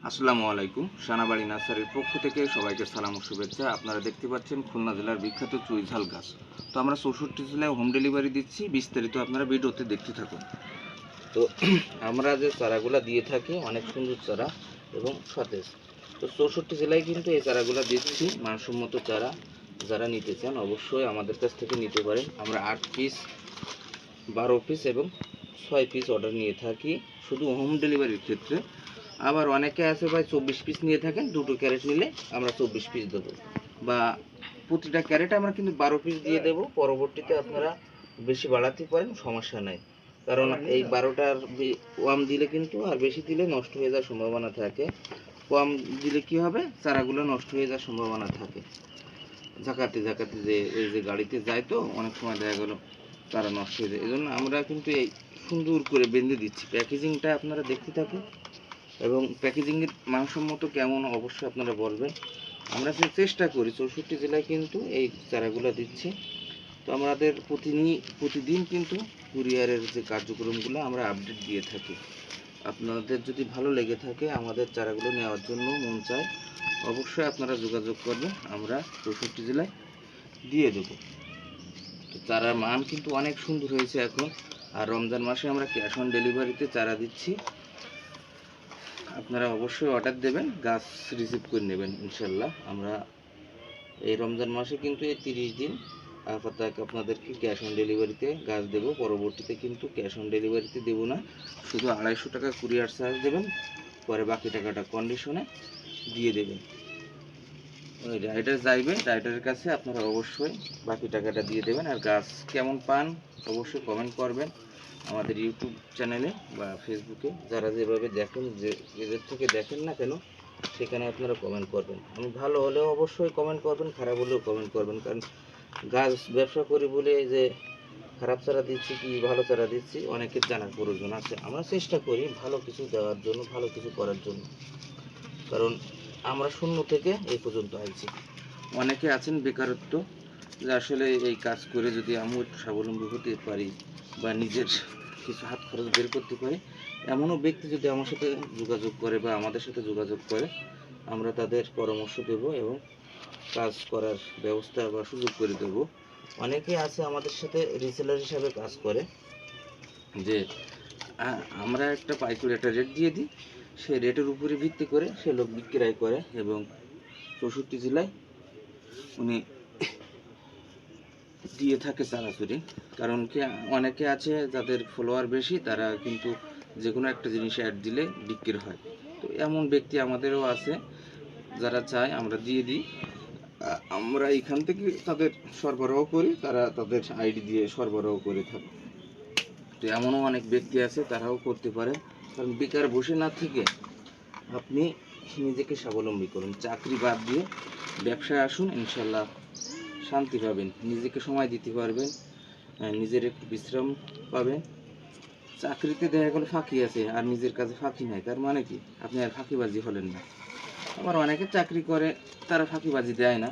আসসালামু আলাইকুম। সানাবাড়ি নার্সারির পক্ষ থেকে সবাইকে সালাম ও শুভেচ্ছা। আপনারা দেখতে পাচ্ছেন খুলনা জেলার বিখ্যাত চুইঝাল গাছ। তো আমরা 64 জেলায় হোম ডেলিভারি দিচ্ছি। বিস্তারিত আপনারা ভিডিওতে দেখতে থাকুন। তো আমরা যে চারাগুলো দিয়ে থাকি অনেক সুন্দর চারা এবং সতেজ। তো 64 জেলায় কিন্তু এই চারাগুলো দিচ্ছি। মানসম্মত চারা যারা নিতে চান অবশ্যই আমাদের কাছ থেকে নিতে পারেন। আমরা 8 পিস, 12 পিস এবং 6 পিস অর্ডার নিয়ে থাকি শুধু হোম ডেলিভারির ক্ষেত্রে। আবার অনেকে আছে ভাই 24 পিস নিয়ে থাকেন, দুটো ক্যারেট নিলে আমরা 24 পিস দেবো, বা প্রতিটা ক্যারেটে আমরা কিন্তু 12 পিস দিয়ে দেবো। পরবর্তীতে আপনারা বেশি বাড়াতে পারেন, সমস্যা নাই। কারণ এই 12টার কম দিলে কিন্তু আর বেশি দিলে নষ্ট হয়ে যাওয়ার সম্ভাবনা থাকে। কম দিলে কি হবে, চারাগুলো নষ্ট হয়ে যাওয়ার সম্ভাবনা থাকে। ঝাঁকাতে ঝাঁকাতে যে এই যে গাড়িতে যায় তো অনেক সময় দেখা গেল চারা নষ্ট হয়ে যায়। এই জন্য আমরা কিন্তু এই সুন্দর করে বেঁধে দিচ্ছি। প্যাকেজিংটা আপনারা দেখতে থাকুন এবং প্যাকেজিংয়ের মানসম্মত কেমন অবশ্যই আপনারা বলবেন। আমরা চেষ্টা করি 64 জেলায় কিন্তু এই চারাগুলো দিচ্ছি। তো আমাদের প্রতিদিন কিন্তু কুরিয়ারের যে কার্যক্রমগুলো আমরা আপডেট দিয়ে থাকি। আপনাদের যদি ভালো লেগে থাকে, আমাদের চারাগুলো নেওয়ার জন্য মন চায়, অবশ্যই আপনারা যোগাযোগ করবেন, আমরা 64 জেলায় দিয়ে দেবো। তো চারার মান কিন্তু অনেক সুন্দর হয়েছে এখন। আর রমজান মাসে আমরা ক্যাশ অন ডেলিভারিতে চারা দিচ্ছি। আপনারা অবশ্যই অর্ডার দেবেন, গাছ রিসিভ করে নেবেন ইনশাল্লাহ। আমরা এই রমজান মাসে কিন্তু এই 30 দিন আপাতত আপনাদেরকে ক্যাশ অন ডেলিভারিতে গাছ দেবো। পরবর্তীতে কিন্তু ক্যাশ অন ডেলিভারিতে দেবো না, শুধু 250 টাকা কুরিয়ার চার্জ দেবেন, পরে বাকি টাকাটা কন্ডিশনে দিয়ে দেবেন। ওই রাইডার যাইবে, রাইডারের কাছে আপনারা অবশ্যই বাকি টাকাটা দিয়ে দেবেন। আর গাছ কেমন পান অবশ্যই কমেন্ট করবেন আমাদের ইউটিউব চ্যানেলে বা ফেসবুকে। যারা যেভাবে দেখেন, যে এদের থেকে দেখেন না কেন, সেখানে আপনারা কমেন্ট করবেন। আমি ভালো হলেও অবশ্যই কমেন্ট করবেন, খারাপ হলেও কমেন্ট করবেন। কারণ গাছ ব্যবসা করি বলে যে খারাপ চারা দিচ্ছি কি ভালো চারা দিচ্ছি অনেকের জানার প্রয়োজন আছে। আমরা চেষ্টা করি ভালো কিছু দেওয়ার জন্য, ভালো কিছু করার জন্য। কারণ আমরা শূন্য থেকে এই পর্যন্ত আইছি। অনেকে আছেন বেকারত্ব, যে আসলে এই কাজ করে যদি আমি একটু স্বাবলম্বী হতে পারি বা নিজের কিছু হাত খরচ বের করতে পারি, এমনও ব্যক্তি যদি আমার সাথে যোগাযোগ করে বা আমাদের সাথে যোগাযোগ করে, আমরা তাদের পরামর্শ দেব এবং কাজ করার ব্যবস্থা বা সুযোগ করে দেব। অনেকে আছে আমাদের সাথে রিসেলার হিসাবে কাজ করে, যে আমরা একটা পাইকারি একটা রেট দিয়ে দিই, সেই রেটের উপরে ভিত্তি করে সে লোক বিক্রয় করে এবং 64 জেলায় উনি দিয়ে থাকে চারাচুরি। কারণ কি অনেকে আছে যাদের ফলোয়ার বেশি, তারা কিন্তু যে কোনো একটা জিনিস অ্যাড দিলে বিক্রি হয়। তো এমন ব্যক্তি আমাদেরও আছে, যারা চায় আমরা দিয়ে দিই। আমরা এখান থেকে তাদের সরবরাহ করি, তারা তাদের আইডি দিয়ে সরবরাহ করে থাকে। তো এমনও অনেক ব্যক্তি আছে, তারাও করতে পারে। কারণ বেকার বসে না থেকে আপনি নিজেকে স্বাবলম্বী করুন, চাকরি বাদ দিয়ে ব্যবসায় আসুন, ইনশাল্লাহ শান্তি পাবেন, নিজেকে সময় দিতে পারবেন, নিজের একটু বিশ্রাম পাবেন। চাকরিতে দেখা গেলো ফাঁকি আছে আর নিজের কাছে ফাঁকি নাই, তার মানে কি আপনি আর ফাঁকিবাজি হলেন না। আবার অনেকে চাকরি করে, তারা ফাঁকিবাজি দেয় না,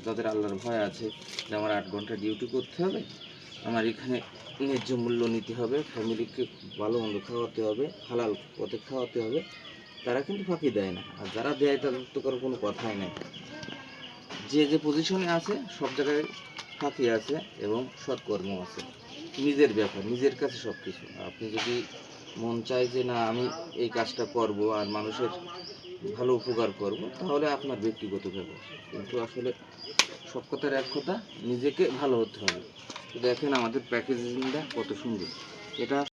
যাদের আল্লাহর ভয় আছে যে আমার 8 ঘন্টা ডিউটি করতে হবে, আমার এখানে ন্যায্য মূল্য নিতে হবে, ফ্যামিলিকে ভালো মন্দ খাওয়াতে হবে, হালাল পথে খাওয়াতে হবে, তারা কিন্তু ফাঁকি দেয় না। আর যারা দেয় তাদের তো কারো কোনো কথাই নেই। যে যে পজিশনে আছে সব জায়গায় ফাঁকি আছে এবং সৎকর্ম আছে। নিজের ব্যাপার, নিজের কাছে সব কিছু। আপনি যদি মন চায় যে না আমি এই কাজটা করব আর মানুষের ভালো উপকার করব, তাহলে আপনার ব্যক্তিগত ব্যাপার। কিন্তু আসলে সব কথার এক কথা, নিজেকে ভালো হতে হবে। তো দেখেন আমাদের প্যাকেজিংটা কত সুন্দর। এটা